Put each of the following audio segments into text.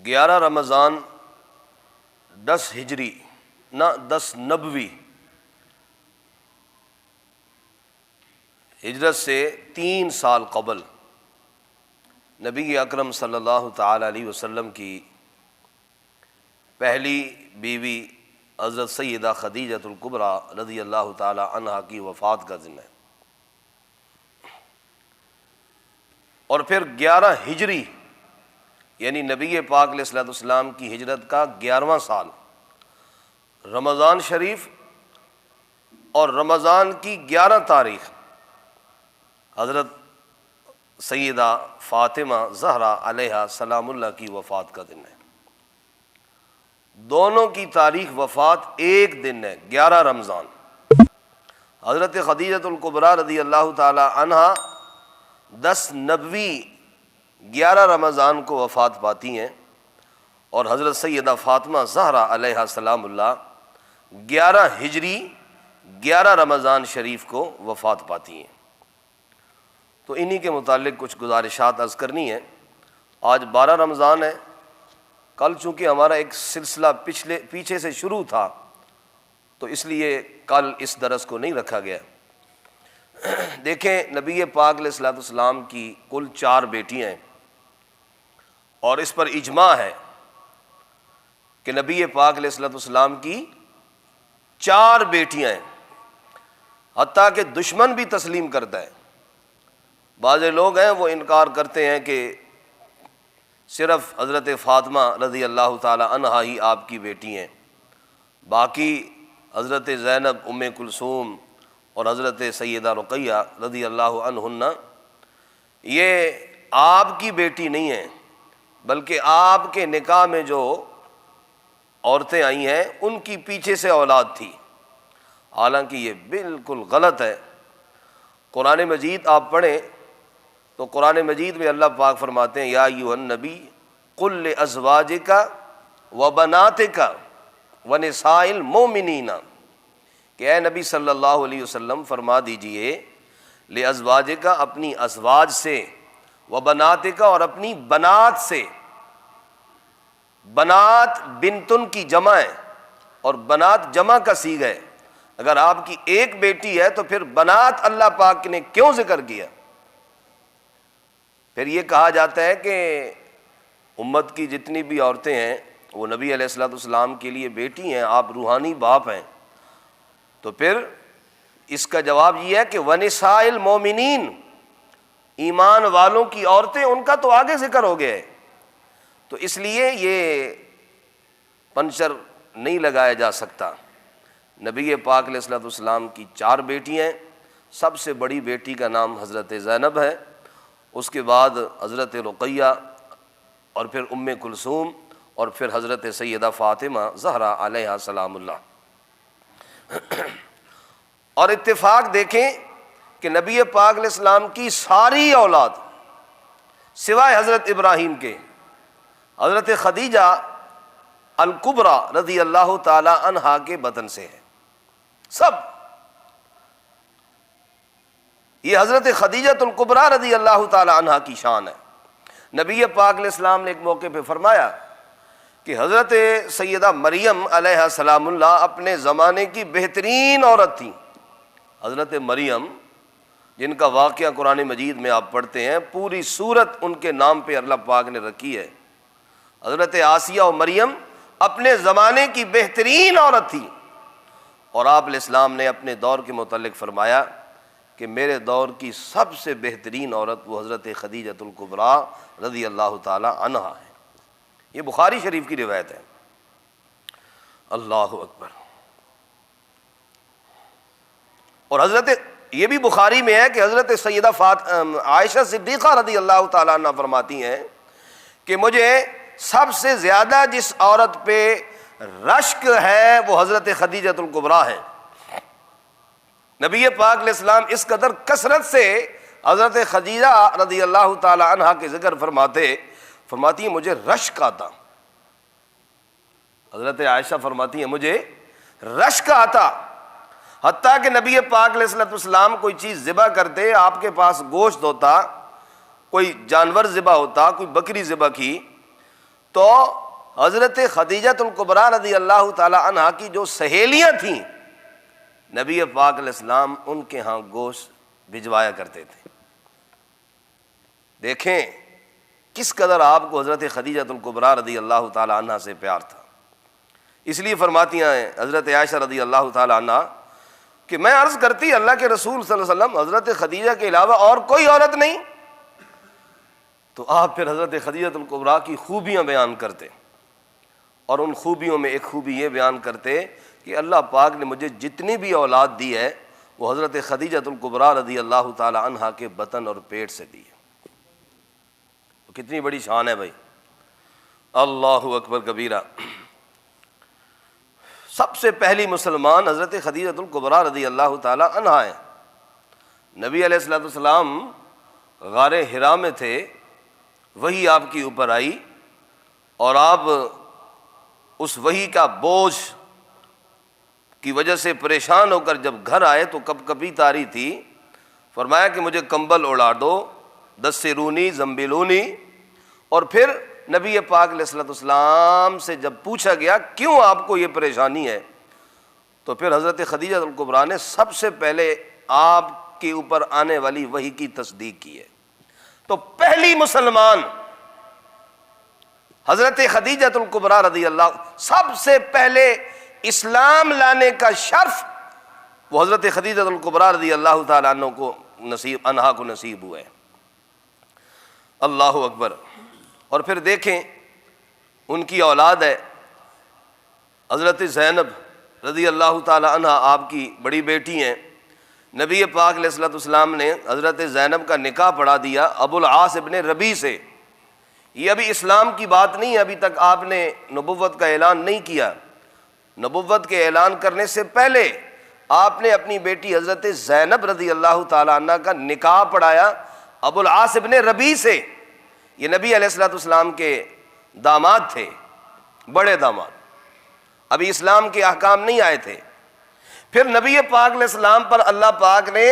11 رمضان 10 ہجری نہ 10 نبوی ہجرت سے 3 سال قبل نبی اکرم صلی اللہ تعالی علیہ وسلم کی پہلی بیوی حضرت سیدہ خدیجۃ الکبریٰ رضی اللہ تعالی عنہا کی وفات کا دن ہے، اور پھر 11 ہجری یعنی نبی پاک علیہ الصلوۃ والسلام کی ہجرت کا 11واں سال رمضان شریف، اور رمضان کی 11 تاریخ حضرت سیدہ فاطمہ زہرا علیہ سلام اللہ کی وفات کا دن ہے۔ دونوں کی تاریخ وفات ایک دن ہے، 11 رمضان۔ حضرت خدیجۃ الکبریٰ رضی اللہ تعالی عنہا 10 نبوی 11 رمضان کو وفات پاتی ہیں، اور حضرت سیدہ فاطمہ زہرا علیہ سلام اللہ 11 ہجری 11 رمضان شریف کو وفات پاتی ہیں۔ تو انہی کے متعلق کچھ گزارشات عرض کرنی ہے۔ آج 12 رمضان ہے، کل چونکہ ہمارا ایک سلسلہ پیچھے سے شروع تھا تو اس لیے کل اس درس کو نہیں رکھا گیا۔ دیکھیں، نبی پاک علیہ الصلوۃ والسلام کی کل 4 بیٹیاں ہیں، اور اس پر اجماع ہے کہ نبی پاک علیہ الصلوۃ والسلام کی 4 بیٹیاں ہیں، حتیٰ کہ دشمن بھی تسلیم کرتا ہے۔ بعض لوگ ہیں وہ انکار کرتے ہیں کہ صرف حضرت فاطمہ رضی اللہ تعالی عنہا ہی آپ کی بیٹی ہیں، باقی حضرت زینب، ام کلثوم اور حضرت سیدہ رقیہ رضی اللہ عنہن یہ آپ کی بیٹی نہیں ہیں، بلکہ آپ کے نکاح میں جو عورتیں آئی ہیں ان کی پیچھے سے اولاد تھی، حالانکہ یہ بالکل غلط ہے۔ قرآن مجید آپ پڑھیں تو قرآن مجید میں اللہ پاک فرماتے ہیں، یا ایھا النبی قل لازواجک وبناتک ونساء المؤمنین، کہ اے نبی صلی اللہ علیہ وسلم فرما دیجئے لازواجک، اپنی ازواج سے، وبناتک، اور اپنی بنات سے۔ بنات بنتن کی جمع ہے، اور بنات جمع کا صیغہ ہے۔ اگر آپ کی ایک بیٹی ہے تو پھر بنات اللہ پاک نے کیوں ذکر کیا؟ پھر یہ کہا جاتا ہے کہ امت کی جتنی بھی عورتیں ہیں وہ نبی علیہ الصلوۃ والسلام کے لیے بیٹی ہیں، آپ روحانی باپ ہیں، تو پھر اس کا جواب یہ ہے کہ ونساء المؤمنین، ایمان والوں کی عورتیں، ان کا تو آگے ذکر ہو گیا ہے، تو اس لیے یہ پنچر نہیں لگایا جا سکتا۔ نبی پاک علیہ الصلوۃ والسلام کی 4 بیٹیاں ہیں، سب سے بڑی بیٹی کا نام حضرت زینب ہے، اس کے بعد حضرت رقیہ، اور پھر ام کلثوم، اور پھر حضرت سیدہ فاطمہ زہرا علیہ سلام اللہ۔ اور اتفاق دیکھیں کہ نبی پاک علیہ السلام کی ساری اولاد سوائے حضرت ابراہیم کے، حضرت خدیجہ الکبریٰ رضی اللہ تعالی عنہا کے بطن سے ہے، سب۔ یہ حضرت خدیجۃ الکبریٰ رضی اللہ تعالی عنہا کی شان ہے۔ نبی پاک علیہ السلام نے ایک موقع پہ فرمایا کہ حضرت سیدہ مریم علیہ السلام اللہ اپنے زمانے کی بہترین عورت تھیں۔ حضرت مریم جن کا واقعہ قرآن مجید میں آپ پڑھتے ہیں، پوری سورت ان کے نام پہ اللہ پاک نے رکھی ہے۔ حضرت آسیہ و مریم اپنے زمانے کی بہترین عورت تھی، اور آپ علیہ السلام نے اپنے دور کے متعلق فرمایا کہ میرے دور کی سب سے بہترین عورت وہ حضرت خدیجۃ الکبریٰ رضی اللہ تعالی عنہا ہے۔ یہ بخاری شریف کی روایت ہے۔ اللہ اکبر۔ اور حضرت یہ بھی بخاری میں ہے کہ حضرت سیدہ عائشہ صدیقہ رضی اللہ تعالیٰ عنہ فرماتی ہیں کہ مجھے سب سے زیادہ جس عورت پہ رشک ہے وہ حضرت خدیجۃ الکبریٰ ہے۔ نبی پاک علیہ السلام اس قدر کثرت سے حضرت خدیجہ رضی اللہ تعالی عنہا کے ذکر فرماتی ہیں مجھے رشک آتا۔ حضرت عائشہ فرماتی ہیں مجھے رشک آتا، حتیٰ کہ نبی پاک علیہ السلام کوئی چیز ذبح کرتے، آپ کے پاس گوشت ہوتا، کوئی جانور ذبح ہوتا، کوئی بکری ذبح کی، تو حضرت خدیجہ الکبریٰ رضی اللہ تعالی عنہا کی جو سہیلیاں تھیں، نبی پاک علیہ السلام ان کے ہاں گوشت بھجوایا کرتے تھے۔ دیکھیں کس قدر آپ کو حضرت خدیجہ الکبریٰ رضی اللہ تعالی عنہا سے پیار تھا۔ اس لیے فرماتی ہیں حضرت عائشہ رضی اللہ تعالی عنہا کہ میں عرض کرتی اللہ کے رسول صلی اللہ علیہ وسلم حضرت خدیجہ کے علاوہ اور کوئی عورت نہیں، تو آپ پھر حضرت خدیجہ الکبریٰ کی خوبیاں بیان کرتے، اور ان خوبیوں میں ایک خوبی یہ بیان کرتے کہ اللہ پاک نے مجھے جتنی بھی اولاد دی ہے وہ حضرت خدیجہ الکبریٰ رضی اللہ تعالی عنہا کے بطن اور پیٹ سے دی ہے۔ تو کتنی بڑی شان ہے بھائی، اللہ اکبر کبیرہ۔ سب سے پہلی مسلمان حضرت خدیجہ الکبریٰ رضی اللہ تعالی عنہا ہیں۔ نبی علیہ الصلوۃ والسلام غار حرا میں تھے، وحی آپ کی اوپر آئی، اور آپ اس وحی کا بوجھ کی وجہ سے پریشان ہو کر جب گھر آئے تو کب کبھی تاری تھی، فرمایا کہ مجھے کمبل اڑا دو، دسرونی زمبلونی۔ اور پھر نبی پاک علیہ الصلوۃ والسلام سے جب پوچھا گیا کیوں آپ کو یہ پریشانی ہے، تو پھر حضرت خدیجہ الکبریٰ نے سب سے پہلے آپ کے اوپر آنے والی وحی کی تصدیق کی ہے۔ تو پہلی مسلمان حضرت خدیجہ الکبریٰ رضی اللہ، سب سے پہلے اسلام لانے کا شرف وہ حضرت خدیجہ الکبریٰ رضی اللہ تعالیٰ عنہ کو نصیب ہوا ہے۔ اللہ اکبر۔ اور پھر دیکھیں ان کی اولاد ہے حضرت زینب رضی اللہ تعالی عنہ، آپ کی بڑی بیٹی ہیں۔ نبی پاک علیہ الصلوۃ والسلام نے حضرت زینب کا نکاح پڑھا دیا ابو العاص ابن ربیع سے۔ یہ ابھی اسلام کی بات نہیں ہے، ابھی تک آپ نے نبوت کا اعلان نہیں کیا۔ نبوت کے اعلان کرنے سے پہلے آپ نے اپنی بیٹی حضرت زینب رضی اللہ تعالی عنہ کا نکاح پڑھایا ابو العاص ابن ربیع سے۔ یہ نبی علیہ الصلوۃ والسلام کے داماد تھے، بڑے داماد، ابھی اسلام کے احکام نہیں آئے تھے۔ پھر نبی پاک علیہ السلام پر اللہ پاک نے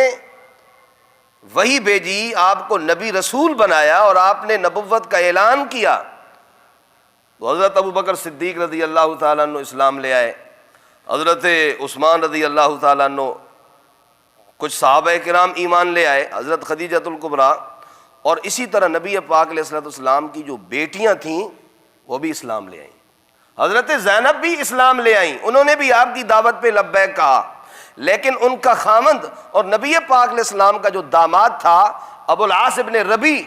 وحی بھیجی، آپ کو نبی رسول بنایا اور آپ نے نبوت کا اعلان کیا، تو حضرت ابو بکر صدیق رضی اللہ تعالیٰ عنہ اسلام لے آئے، حضرت عثمان رضی اللہ تعالیٰ عنہ، کچھ صحابہ کرام ایمان لے آئے، حضرت خدیجہ الکبریٰ، اور اسی طرح نبی پاک علیہ الصلوۃ والسلام کی جو بیٹیاں تھیں وہ بھی اسلام لے آئیں۔ حضرت زینب بھی اسلام لے آئیں، انہوں نے بھی آپ کی دعوت پہ لبیک کہا، لیکن ان کا خامند اور نبی پاک علیہ السلام کا جو داماد تھا ابو العاص ابن ربیع،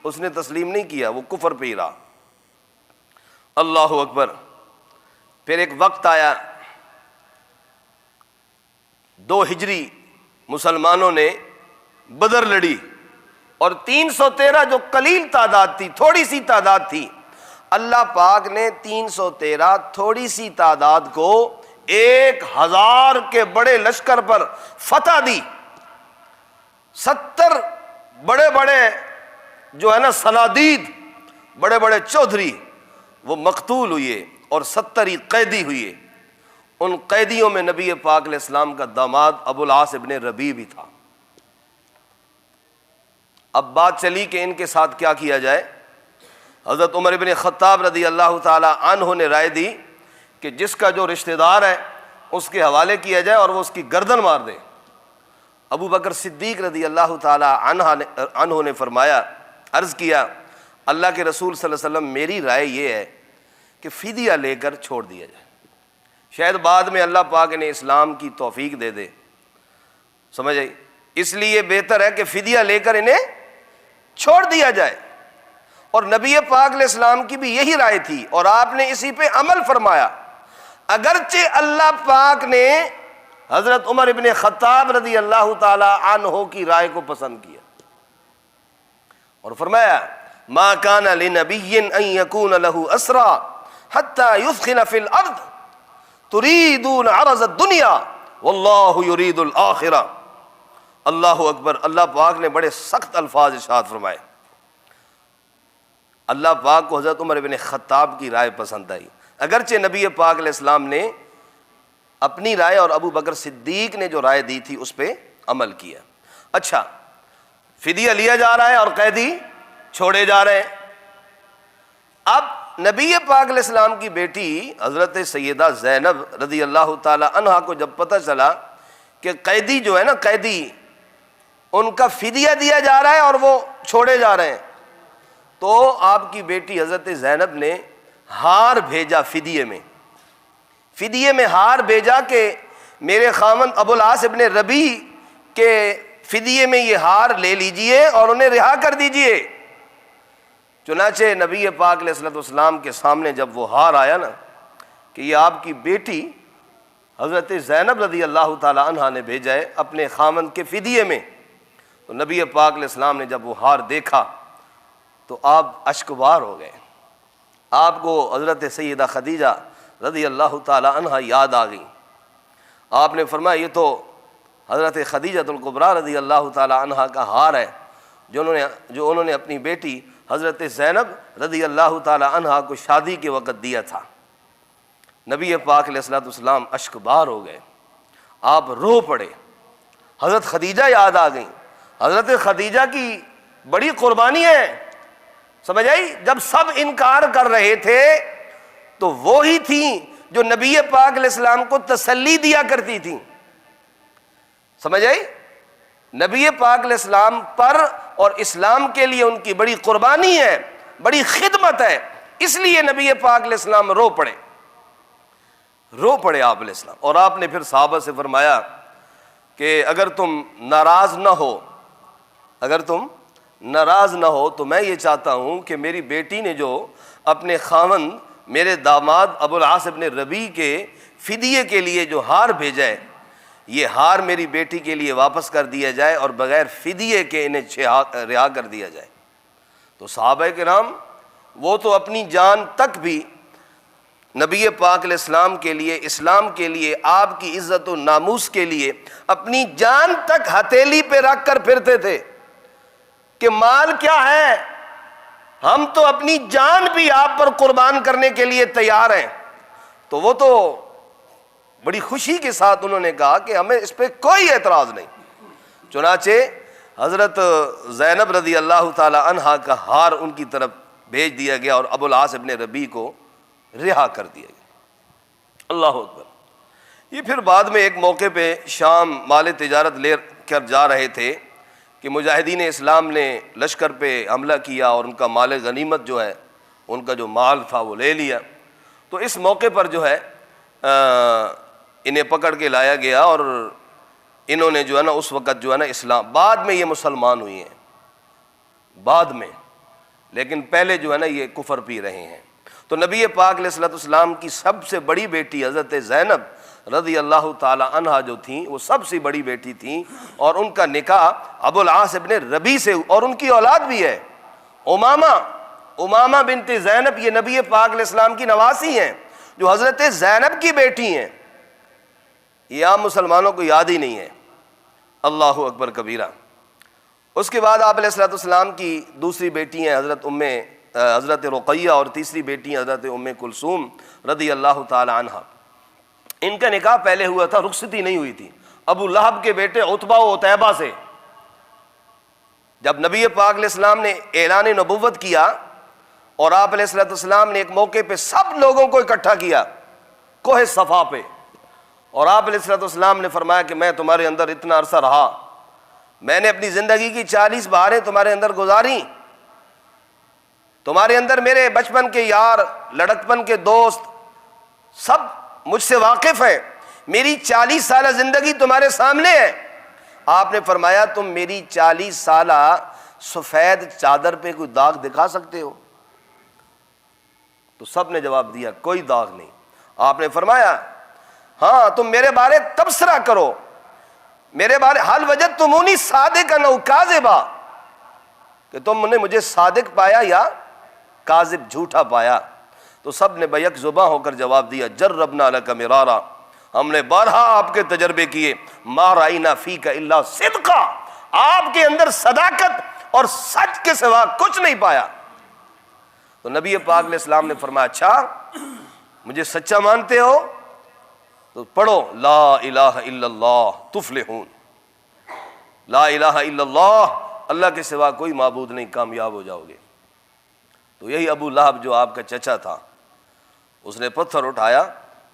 اس نے تسلیم نہیں کیا، وہ کفر پہ ہی رہا۔ اللہ اکبر۔ پھر ایک وقت آیا 2 ہجری مسلمانوں نے بدر لڑی، اور 313 جو قلیل تعداد تھی، تھوڑی سی تعداد تھی، اللہ پاک نے 313 تھوڑی سی تعداد کو 1000 کے بڑے لشکر پر فتح دی۔ 70 بڑے بڑے جو ہے نا صنادید، بڑے بڑے چودھری، وہ مقتول ہوئے اور 70 ہی قیدی ہوئے۔ ان قیدیوں میں نبی پاک علیہ السلام کا داماد ابو العاص ابن ربیع بھی تھا۔ اب بات چلی کہ ان کے ساتھ کیا کیا جائے۔ حضرت عمر بن خطاب رضی اللہ تعالی عنہ نے رائے دی کہ جس کا جو رشتہ دار ہے اس کے حوالے کیا جائے اور وہ اس کی گردن مار دے۔ ابو بکر صدیق رضی اللہ تعالی عنہ نے فرمایا، عرض کیا اللہ کے رسول صلی اللہ علیہ وسلم، میری رائے یہ ہے کہ فدیہ لے کر چھوڑ دیا جائے، شاید بعد میں اللہ پاک نے اسلام کی توفیق دے دے، سمجھ آئی؟ اس لیے بہتر ہے کہ فدیہ لے کر انہیں چھوڑ دیا جائے۔ اور نبی پاک علیہ السلام کی بھی یہی رائے تھی اور آپ نے اسی پہ عمل فرمایا، اگرچہ اللہ پاک نے حضرت عمر بن خطاب رضی اللہ تعالی عنہ کی رائے کو پسند کیا اور فرمایا ما کان لنبی ان یکون له اسرا حتی یثخن فی الارض تریدون عرض الدنیا واللہ یرید الآخرہ۔ اللہ اکبر۔ اللہ پاک نے بڑے سخت الفاظ ارشاد فرمائے۔ اللہ پاک کو حضرت عمر بن خطاب کی رائے پسند آئی، اگرچہ نبی پاک علیہ السلام نے اپنی رائے اور ابو بکر صدیق نے جو رائے دی تھی اس پہ عمل کیا۔ اچھا، فدیہ لیا جا رہا ہے اور قیدی چھوڑے جا رہے ہیں۔ اب نبی پاک علیہ السلام کی بیٹی حضرت سیدہ زینب رضی اللہ تعالی عنہا کو جب پتہ چلا کہ قیدی جو ہے نا، قیدی ان کا فدیہ دیا جا رہا ہے اور وہ چھوڑے جا رہے ہیں، تو آپ کی بیٹی حضرت زینب نے ہار بھیجا فدیے میں ہار بھیجا کہ میرے خاوند ابو العاص ابن ربیع کے فدیے میں یہ ہار لے لیجئے اور انہیں رہا کر دیجئے۔ چنانچہ نبی پاک علیہ السلام کے سامنے جب وہ ہار آیا نا کہ یہ آپ کی بیٹی حضرت زینب رضی اللہ تعالی عنہا نے بھیجا ہے اپنے خاوند کے فدیے میں، تو نبی پاک علیہ السلام نے جب وہ ہار دیکھا تو آپ اشکبار ہو گئے۔ آپ کو حضرت سیدہ خدیجہ رضی اللہ تعالی عنہا یاد آ گئی۔ آپ نے فرمایا یہ تو حضرت خدیجہ الکبریٰ رضی اللہ تعالی عنہا کا ہار ہے جو انہوں نے اپنی بیٹی حضرت زینب رضی اللہ تعالی عنہا کو شادی کے وقت دیا تھا۔ نبی پاک علیہ السلام اشکبار ہو گئے، آپ رو پڑے، حضرت خدیجہ یاد آ گئیں۔ حضرت خدیجہ کی بڑی قربانی ہے، سمجھ آئی؟ جب سب انکار کر رہے تھے تو وہی تھیں جو نبی پاک علیہ السلام کو تسلی دیا کرتی تھیں، سمجھ آئی؟ نبی پاک علیہ السلام پر اور اسلام کے لیے ان کی بڑی قربانی ہے، بڑی خدمت ہے، اس لیے نبی پاک علیہ السلام رو پڑے آپ علیہ السلام۔ اور آپ نے پھر صحابہ سے فرمایا کہ اگر تم ناراض نہ ہو تو میں یہ چاہتا ہوں کہ میری بیٹی نے جو اپنے خاوند میرے داماد ابو العاص ابن ربیع کے فدیے کے لیے جو ہار بھیجا ہے، یہ ہار میری بیٹی کے لیے واپس کر دیا جائے اور بغیر فدیے کے انہیں رہا کر دیا جائے۔ تو صحابہ کرام وہ تو اپنی جان تک بھی نبی پاک علیہ السلام کے لیے، اسلام کے لیے، آپ کی عزت و ناموس کے لیے اپنی جان تک ہتھیلی پہ رکھ کر پھرتے تھے کہ مال کیا ہے، ہم تو اپنی جان بھی آپ پر قربان کرنے کے لیے تیار ہیں۔ تو وہ تو بڑی خوشی کے ساتھ انہوں نے کہا کہ ہمیں اس پہ کوئی اعتراض نہیں۔ چنانچہ حضرت زینب رضی اللہ تعالی عنہا کا ہار ان کی طرف بھیج دیا گیا اور ابو العاص ابن ربیع کو رہا کر دیا گیا۔ اللہ اکبر۔ یہ پھر بعد میں ایک موقع پہ شام مال تجارت لے کر جا رہے تھے کہ مجاہدین اسلام نے لشکر پہ حملہ کیا اور ان کا مال غنیمت جو ہے، ان کا جو مال تھا وہ لے لیا۔ تو اس موقع پر جو ہے انہیں پکڑ کے لایا گیا اور انہوں نے جو ہے نا اس وقت جو ہے نا اسلام، بعد میں یہ مسلمان ہوئی ہیں بعد میں، لیکن پہلے جو ہے نا یہ کفر پی رہے ہیں۔ تو نبی پاک علیہ السلام کی سب سے بڑی بیٹی حضرت زینب رضی اللہ تعالی عنہا جو تھیں، وہ سب سے بڑی بیٹی تھیں اور ان کا نکاح ابو العاص ابن ربیع سے، اور ان کی اولاد بھی ہے امامہ بنت زینب، یہ نبی پاک علیہ السلام کی نواسی ہیں جو حضرت زینب کی بیٹی ہیں۔ یہ عام مسلمانوں کو یاد ہی نہیں ہے۔ اللہ اکبر کبیرہ۔ اس کے بعد آپ علیہ السلام کی دوسری بیٹی ہیں حضرت رقیہ اور تیسری بیٹی حضرت ام کلثوم رضی اللہ تعالی عنہا۔ ان کا نکاح پہلے ہوا تھا، رخصتی نہیں ہوئی تھی، ابو لہب کے بیٹے عتبہ و عتیبہ سے۔ جب نبی پاک علیہ السلام نے اعلان نبوت کیا اور آپ علیہ السلام نے ایک موقع پہ سب لوگوں کو اکٹھا کیا کوہ صفا پہ، اور آپ علیہ السلام نے فرمایا کہ میں تمہارے اندر اتنا عرصہ رہا، میں نے اپنی زندگی کی 40 بہاریں تمہارے اندر گزاری، تمہارے اندر میرے بچپن کے یار، لڑکپن کے دوست سب مجھ سے واقف ہیں، میری 40 سالہ زندگی تمہارے سامنے ہے۔ آپ نے فرمایا تم میری 40 سالہ سفید چادر پہ کوئی داغ دکھا سکتے ہو؟ تو سب نے جواب دیا کوئی داغ نہیں۔ آپ نے فرمایا ہاں تم میرے بارے تبصرہ کرو، میرے بارے حل وجدتمونی صادقا او کاذبا، کہ تم نے مجھے صادق پایا یا کاذب جھوٹا پایا؟ تو سب نے بیک زباں ہو کر جواب دیا جربنا لک مرارا، ہم نے بارہا آپ کے تجربے کیے، ما رأینا فیک الا صدقا، آپ کے اندر صداقت اور سچ کے سوا کچھ نہیں پایا۔ تو نبی پاک علیہ السلام نے فرمایا اچھا مجھے سچا مانتے ہو تو پڑھو لا الہ الا اللہ تفلحون، لا الہ الا اللہ، اللہ کے سوا کوئی معبود نہیں، کامیاب ہو جاؤ گے۔ تو یہی ابو لہب جو آپ کا چچا تھا، اس نے پتھر اٹھایا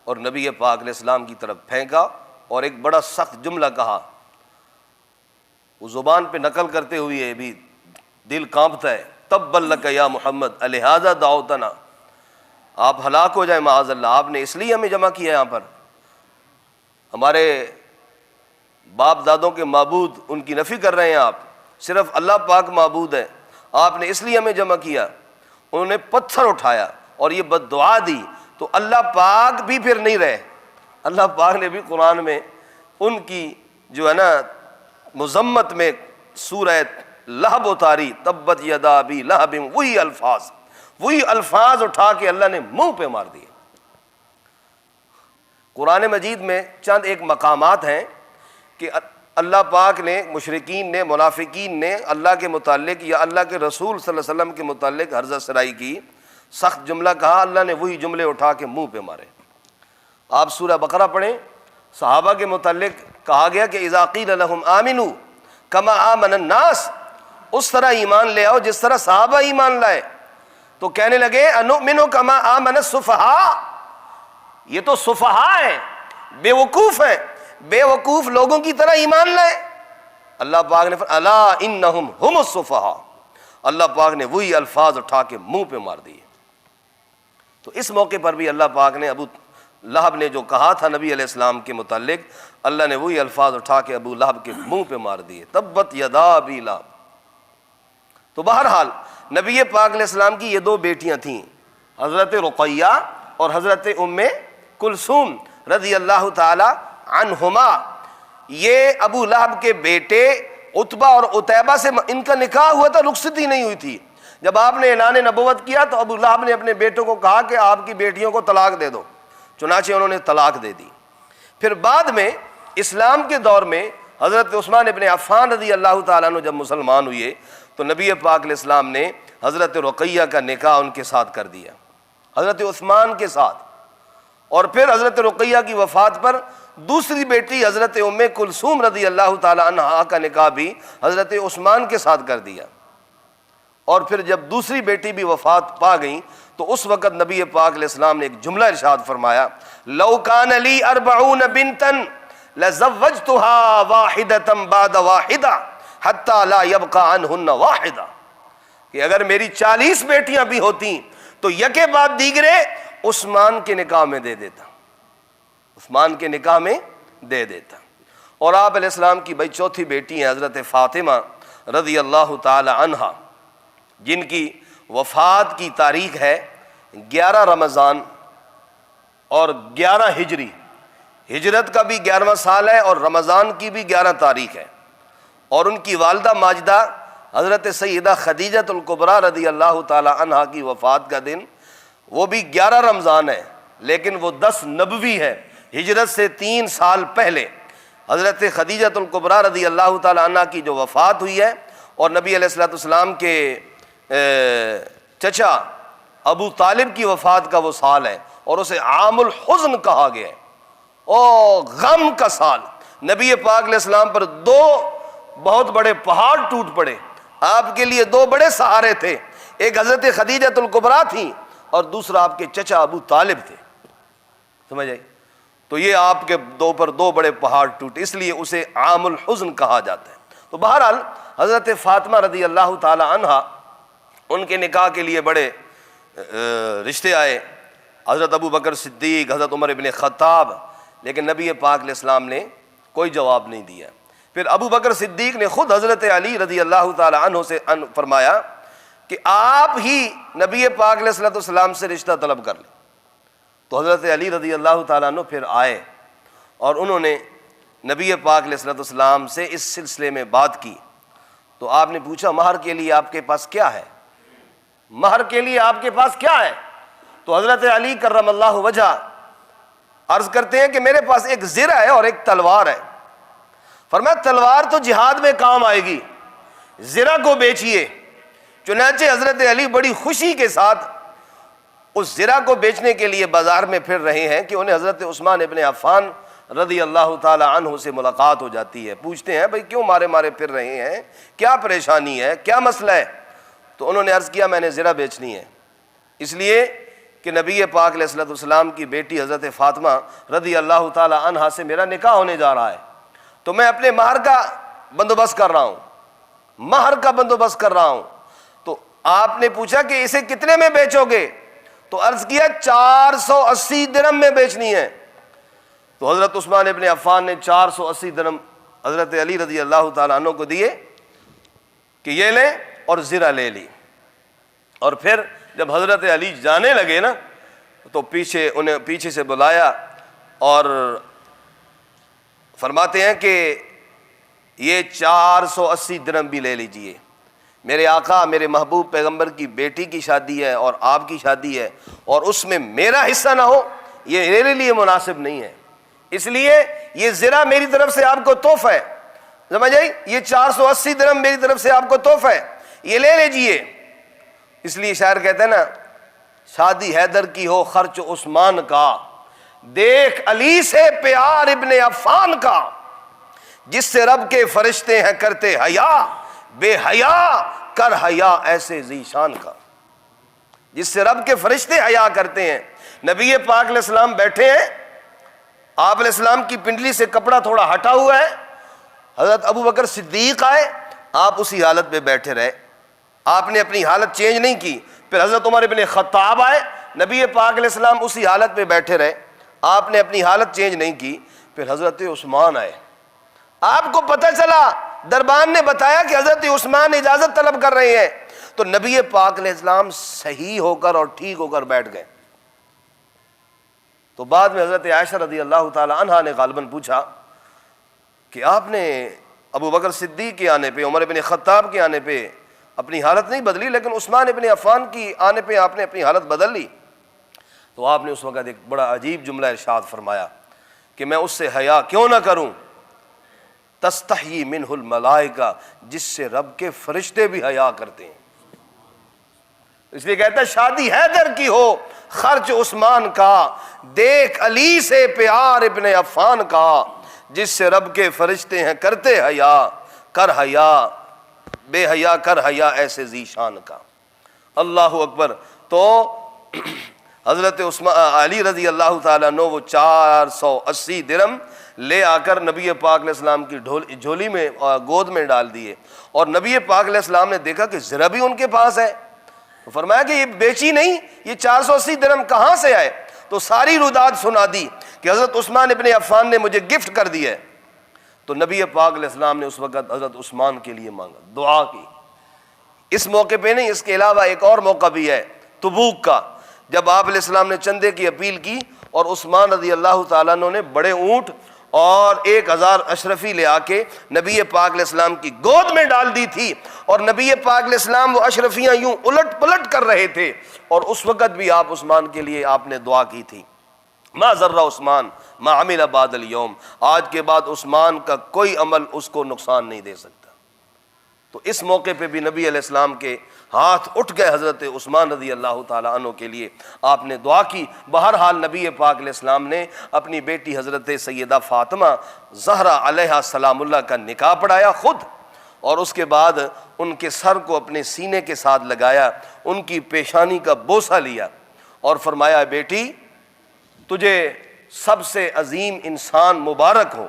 اور نبی پاک علیہ السلام کی طرف پھینکا اور ایک بڑا سخت جملہ کہا، وہ زبان پہ نقل کرتے ہوئے بھی دل کانپتا ہے، تبا لک یا محمد الہذا دعوتنا، آپ ہلاک ہو جائیں معاذ اللہ، آپ نے اس لیے ہمیں جمع کیا یہاں پر، ہمارے باپ دادوں کے معبود ان کی نفی کر رہے ہیں آپ، صرف اللہ پاک معبود ہے، آپ نے اس لیے ہمیں جمع کیا۔ انہوں نے پتھر اٹھایا اور یہ بد دعا دی، تو اللہ پاک بھی پھر نہیں رہے، اللہ پاک نے بھی قرآن میں ان کی جو ہے نا مذمت میں سورہ لہب اتاری، تبت یدا ابی لہب، وہی الفاظ اٹھا کے اللہ نے منہ پہ مار دیے۔ قرآن مجید میں چند ایک مقامات ہیں کہ اللہ پاک نے، مشرکین نے، منافقین نے اللہ کے متعلق یا اللہ کے رسول صلی اللہ علیہ وسلم کے متعلق ہرزہ سرائی کی، سخت جملہ کہا، اللہ نے وہی جملے اٹھا کے منہ پہ مارے۔ آپ سورہ بقرہ پڑھیں، صحابہ کے متعلق کہا گیا کہ اذا قیل لہم آمنوا کما آمن الناس، اس طرح ایمان لے آؤ جس طرح صحابہ ایمان لائے، تو کہنے لگے انؤمن کما آمن السفہاء، یہ تو سفہاء ہیں، بے وقوف ہیں، بے وقوف لوگوں کی طرح ایمان لائے۔ اللہ پاک نے فرمایا الا انہم ہم السفہاء، اللہ پاک نے وہی الفاظ اٹھا کے منہ پہ مار دیے۔ تو اس موقع پر بھی اللہ پاک نے ابو لہب نے جو کہا تھا نبی علیہ السلام کے متعلق، اللہ نے وہی الفاظ اٹھا کے ابو لہب کے منہ پہ مار دیے، تبت یدا ابی لہب۔ تو بہرحال نبی پاک علیہ السلام کی یہ دو بیٹیاں تھیں، حضرت رقیہ اور حضرت ام کلثوم رضی اللہ تعالی عنہما۔ یہ ابو لہب کے بیٹے عتبہ اور عتیبہ سے ان کا نکاح ہوا تھا، رخصتی نہیں ہوئی تھی۔ جب آپ نے اعلان نبوت کیا تو ابو لہب نے اپنے بیٹوں کو کہا کہ آپ کی بیٹیوں کو طلاق دے دو، چنانچہ انہوں نے طلاق دے دی۔ پھر بعد میں اسلام کے دور میں حضرت عثمان ابن عفان رضی اللہ تعالیٰ عنہ جب مسلمان ہوئے تو نبی پاک علیہ السلام نے حضرت رقیہ کا نکاح ان کے ساتھ کر دیا، حضرت عثمان کے ساتھ۔ اور پھر حضرت رقیہ کی وفات پر دوسری بیٹی حضرت ام کلثوم رضی اللہ تعالیٰ عنہا کا نکاح بھی حضرت عثمان کے ساتھ کر دیا۔ اور پھر جب دوسری بیٹی بھی وفات پا گئیں تو اس وقت نبی پاک علیہ السلام نے ایک جملہ ارشاد فرمایا، لو کان لی 40 بنتا لزوجتها واحدة بعد واحدة حتى لا يبقى عنهن واحدة، کہ اگر میری 40 بیٹیاں بھی ہوتی تو یکے بعد دیگرے عثمان کے نکاح میں دے دیتا، عثمان کے نکاح میں دے دیتا۔ اور آپ علیہ السلام کی بھائی چوتھی بیٹی ہیں حضرت فاطمہ رضی اللہ تعالی عنہا، جن کی وفات کی تاریخ ہے 11 رمضان اور 11 ہجری، ہجرت کا بھی 11واں سال ہے اور رمضان کی بھی 11 تاریخ ہے۔ اور ان کی والدہ ماجدہ حضرت سیدہ خدیجہ الکبریٰ رضی اللہ تعالی عنہا کی وفات کا دن وہ بھی 11 رمضان ہے، لیکن وہ 10 نبوی ہے، ہجرت سے 3 سال پہلے حضرت خدیجہ الکبریٰ رضی اللہ تعالی عنہا کی جو وفات ہوئی ہے، اور نبی علیہ الصلوۃ والسلام کے چچا ابو طالب کی وفات کا وہ سال ہے، اور اسے عام الحزن کہا گیا ہے، او غم کا سال۔ نبی پاک علیہ السلام پر 2 بہت بڑے پہاڑ ٹوٹ پڑے، آپ کے لیے 2 بڑے سہارے تھے، ایک حضرت خدیجہ الکبریٰ تھیں اور دوسرا آپ کے چچا ابو طالب تھے، سمجھ آئی؟ تو یہ آپ کے 2 بڑے پہاڑ ٹوٹے، اس لیے اسے عام الحزن کہا جاتا ہے۔ تو بہرحال حضرت فاطمہ رضی اللہ تعالی عنہا، ان کے نکاح کے لیے بڑے رشتے آئے، حضرت ابو بکر صدیق، حضرت عمر ابن خطاب، لیکن نبی پاک علیہ السلام نے کوئی جواب نہیں دیا۔ پھر ابو بکر صدیق نے خود حضرت علی رضی اللہ تعالی عنہ سے فرمایا کہ آپ ہی نبی پاک علیہ السلام سے رشتہ طلب کر لیں۔ تو حضرت علی رضی اللہ تعالیٰ عنہ پھر آئے اور انہوں نے نبی پاک علیہ السلام سے اس سلسلے میں بات کی۔ تو آپ نے پوچھا مہر کے لیے آپ کے پاس کیا ہے، مہر کے لیے آپ کے پاس کیا ہے؟ تو حضرت علی کرم اللہ وجہ عرض کرتے ہیں کہ میرے پاس ایک زرہ ہے اور ایک تلوار ہے۔ فرمایا تلوار تو جہاد میں کام آئے گی، زرہ کو بیچیے۔ چنانچہ حضرت علی بڑی خوشی کے ساتھ اس زرہ کو بیچنے کے لیے بازار میں پھر رہے ہیں کہ انہیں حضرت عثمان ابن عفان رضی اللہ تعالی عنہ سے ملاقات ہو جاتی ہے۔ پوچھتے ہیں بھائی کیوں مارے پھر رہے ہیں، کیا پریشانی ہے، کیا مسئلہ ہے؟ تو انہوں نے عرض کیا میں نے زرہ بیچنی ہے۔ اس لیے کہ نبی پاک علیہ الصلوۃ والسلام کی بیٹی حضرت فاطمہ رضی اللہ تعالی عنہا سے میرا نکاح ہونے جا رہا ہے، تو میں اپنے مہر کا بندوبست کر رہا ہوں، مہر کا بندوبست کر رہا ہوں۔ تو آپ نے پوچھا کہ اسے کتنے میں بیچو گے؟ تو عرض کیا 480 درہم میں بیچنی ہے۔ تو حضرت عثمان ابن عفان نے 480 درہم حضرت علی رضی اللہ تعالیٰ عنہ کو دیے کہ یہ لیں، اور زرہ لے لی۔ اور پھر جب حضرت علی جانے لگے نا تو انہیں پیچھے سے بلایا اور فرماتے ہیں کہ یہ 480 درہم بھی لے لیجئے، میرے آقا میرے محبوب پیغمبر کی بیٹی کی شادی ہے اور آپ کی شادی ہے، اور اس میں میرا حصہ نہ ہو، یہ میرے لیے مناسب نہیں ہے، اس لیے یہ زرہ میری طرف سے آپ کو تحفہ ہے، سمجھ آئی؟ یہ 480 درہم میری طرف سے آپ کو تحفہ ہے، یہ لے لیجئے۔ اس لیے شاعر کہتے ہیں نا، شادی حیدر کی ہو خرچ عثمان کا، دیکھ علی سے پیار ابن عفان کا، جس سے رب کے فرشتے ہیں کرتے حیا، بے حیا کر حیا ایسے ذیشان کا۔ جس سے رب کے فرشتے حیا کرتے ہیں۔ نبی پاک علیہ السلام بیٹھے ہیں، آپ علیہ السلام کی پنڈلی سے کپڑا تھوڑا ہٹا ہوا ہے، حضرت ابو بکر صدیق آئے، آپ اسی حالت پہ بیٹھے رہے، آپ نے اپنی حالت چینج نہیں کی۔ پھر حضرت عمر ابن خطاب آئے، نبی پاک علیہ السلام اسی حالت پہ بیٹھے رہے، آپ نے اپنی حالت چینج نہیں کی۔ پھر حضرت عثمان آئے، آپ کو پتہ چلا، دربان نے بتایا کہ حضرت عثمان اجازت طلب کر رہے ہیں، تو نبی پاک علیہ السلام صحیح ہو کر اور ٹھیک ہو کر بیٹھ گئے۔ تو بعد میں حضرت عائشہ رضی اللہ تعالی عنہا نے غالباً پوچھا کہ آپ نے ابو بکر صدیق کے آنے پہ، عمر ابن خطاب کے آنے پہ اپنی حالت نہیں بدلی، لیکن عثمان ابن عفان کی آنے پہ آپ نے اپنی حالت بدل لی۔ تو آپ نے اس وقت ایک بڑا عجیب جملہ ارشاد فرمایا کہ میں اس سے حیا کیوں نہ کروں، تستحیی منہ الملائکہ، جس سے رب کے فرشتے بھی حیا کرتے ہیں۔ اس لیے کہتا ہے شادی حیدر کی ہو خرچ عثمان کا، دیکھ علی سے پیار ابن عفان کا، جس سے رب کے فرشتے ہیں کرتے حیا، کر حیا بے حیا کر حیا ایسے ذیشان کا۔ اللہ اکبر۔ تو حضرت علی رضی اللہ تعالیٰ عنہ وہ 480 درہم لے آ کر نبی پاک علیہ السلام کی جھولی میں گود میں ڈال دیے، اور نبی پاک علیہ السلام نے دیکھا کہ زرہ بھی ان کے پاس ہے، تو فرمایا کہ یہ بیچی نہیں، یہ 480 درہم کہاں سے آئے؟ تو ساری روداد سنا دی کہ حضرت عثمان ابن عفان نے مجھے گفٹ کر دیا ہے۔ تو نبی پاک علیہ السلام نے اس وقت حضرت عثمان کے لیے مانگا، دعا کی۔ اس موقع پہ نہیں، اس کے علاوہ ایک اور موقع بھی ہے، تبوک کا، جب آپ علیہ السلام نے چندے کی اپیل کی اور عثمان رضی اللہ تعالیٰ عنہ نے بڑے اونٹ اور 1000 اشرفی لے آ کے نبی پاک علیہ السلام کی گود میں ڈال دی تھی، اور نبی پاک علیہ السلام وہ اشرفیاں یوں الٹ پلٹ کر رہے تھے، اور اس وقت بھی آپ عثمان کے لیے آپ نے دعا کی تھی، ما ضر عثمان ما عمل بعد اليوم، آج کے بعد عثمان کا کوئی عمل اس کو نقصان نہیں دے سکتا۔ تو اس موقع پہ بھی نبی علیہ السلام کے ہاتھ اٹھ گئے حضرت عثمان رضی اللہ تعالیٰ عنہ کے لیے، آپ نے دعا کی۔ بہرحال نبی پاک علیہ السلام نے اپنی بیٹی حضرت سیدہ فاطمہ زہرا علیہ السلام اللہ کا نکاح پڑھایا خود، اور اس کے بعد ان کے سر کو اپنے سینے کے ساتھ لگایا، ان کی پیشانی کا بوسہ لیا اور فرمایا بیٹی تجھے سب سے عظیم انسان مبارک ہو،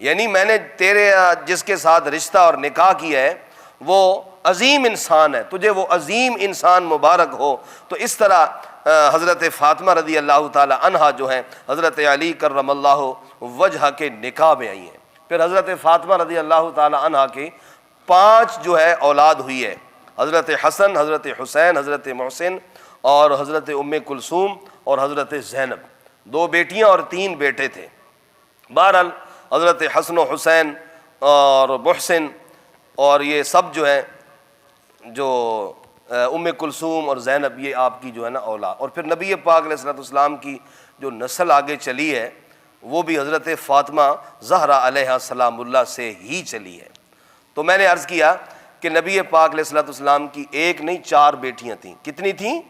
یعنی میں نے تیرے جس کے ساتھ رشتہ اور نکاح کیا ہے وہ عظیم انسان ہے، تجھے وہ عظیم انسان مبارک ہو۔ تو اس طرح حضرت فاطمہ رضی اللہ تعالی عنہا جو ہیں حضرت علی کرم اللہ وجہ کے نکاح میں آئی ہیں۔ پھر حضرت فاطمہ رضی اللہ تعالی عنہا کے 5 جو ہے اولاد ہوئی ہے، حضرت حسن، حضرت حسین، حضرت محسن اور حضرت ام کلثوم اور حضرت زینب، 2 بیٹیاں اور 3 بیٹے تھے۔ بہرحال حضرت حسن و حسین اور محسن اور یہ سب جو ہیں جو ام کلثوم اور زینب، یہ آپ کی جو ہے نا اولاد، اور پھر نبی پاک علیہ الصلوۃ والسلام کی جو نسل آگے چلی ہے وہ بھی حضرت فاطمہ زہرا علیہ السلام اللہ سے ہی چلی ہے۔ تو میں نے عرض کیا کہ نبی پاک علیہ الصلوۃ والسلام کی 1 نہیں 4 بیٹیاں تھیں۔ کتنی تھیں؟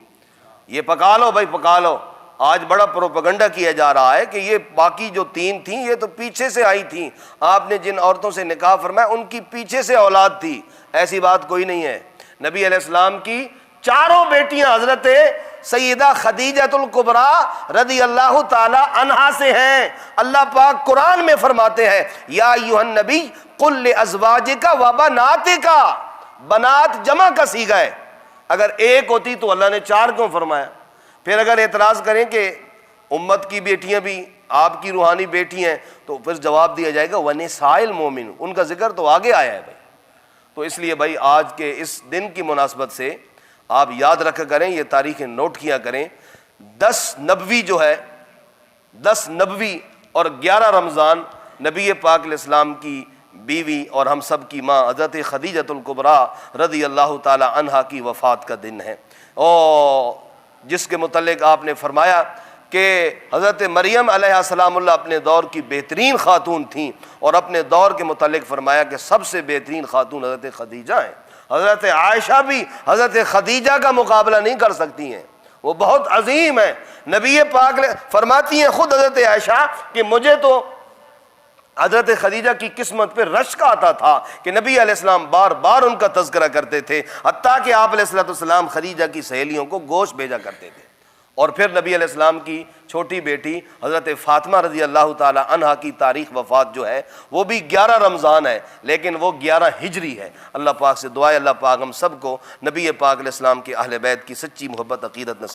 یہ پکا لو بھائی پکا لو، آج بڑا پروپیگنڈا کیا جا رہا ہے کہ یہ باقی جو 3 تھیں یہ تو پیچھے سے آئی تھیں، آپ نے جن عورتوں سے نکاح فرمایا ان کی پیچھے سے اولاد تھی، ایسی بات کوئی نہیں ہے۔ نبی علیہ السلام کی چاروں بیٹیاں حضرت سیدہ خدیجۃ الکبریٰ رضی اللہ تعالی عنہا سے ہیں۔ اللہ پاک قرآن میں فرماتے ہیں یا ایھا النبی قل لازواجک و بناتک، بنات جمع کا صیغہ ہے، اگر ایک ہوتی تو اللہ نے چار کیوں فرمایا؟ پھر اگر اعتراض کریں کہ امت کی بیٹیاں بھی آپ کی روحانی بیٹی ہیں تو پھر جواب دیا جائے گا وَنِسَاءِ الْمُؤْمِنِينَ، ان کا ذکر تو آگے آیا ہے بھائی۔ تو اس لیے بھائی آج کے اس دن کی مناسبت سے آپ یاد رکھا کریں، یہ تاریخیں نوٹ کیا کریں، 10 نبوی جو ہے، 10 نبوی اور 11 رمضان نبی پاک علیہ السلام کی بیوی اور ہم سب کی ماں حضرت خدیجۃ الکبریٰ رضی اللہ تعالی عنہا کی وفات کا دن ہے، اور جس کے متعلق آپ نے فرمایا کہ حضرت مریم علیہ السلام اللہ اپنے دور کی بہترین خاتون تھیں، اور اپنے دور کے متعلق فرمایا کہ سب سے بہترین خاتون حضرت خدیجہ ہیں۔ حضرت عائشہ بھی حضرت خدیجہ کا مقابلہ نہیں کر سکتی ہیں، وہ بہت عظیم ہیں۔ نبی پاک فرماتی ہیں خود حضرت عائشہ کہ مجھے تو حضرت خدیجہ کی قسمت پہ رشک آتا تھا کہ نبی علیہ السلام بار بار ان کا تذکرہ کرتے تھے، حتیٰ کہ آپ علیہ السلام خدیجہ کی سہیلیوں کو گوشت بھیجا کرتے تھے۔ اور پھر نبی علیہ السلام کی چھوٹی بیٹی حضرت فاطمہ رضی اللہ تعالی عنہا کی تاریخ وفات جو ہے وہ بھی 11 رمضان ہے، لیکن وہ 11 ہجری ہے۔ اللہ پاک سے دعا ہے اللہ پاک ہم سب کو نبی پاک علیہ السلام کے اہل بیت کی سچی محبت عقیدت نصیب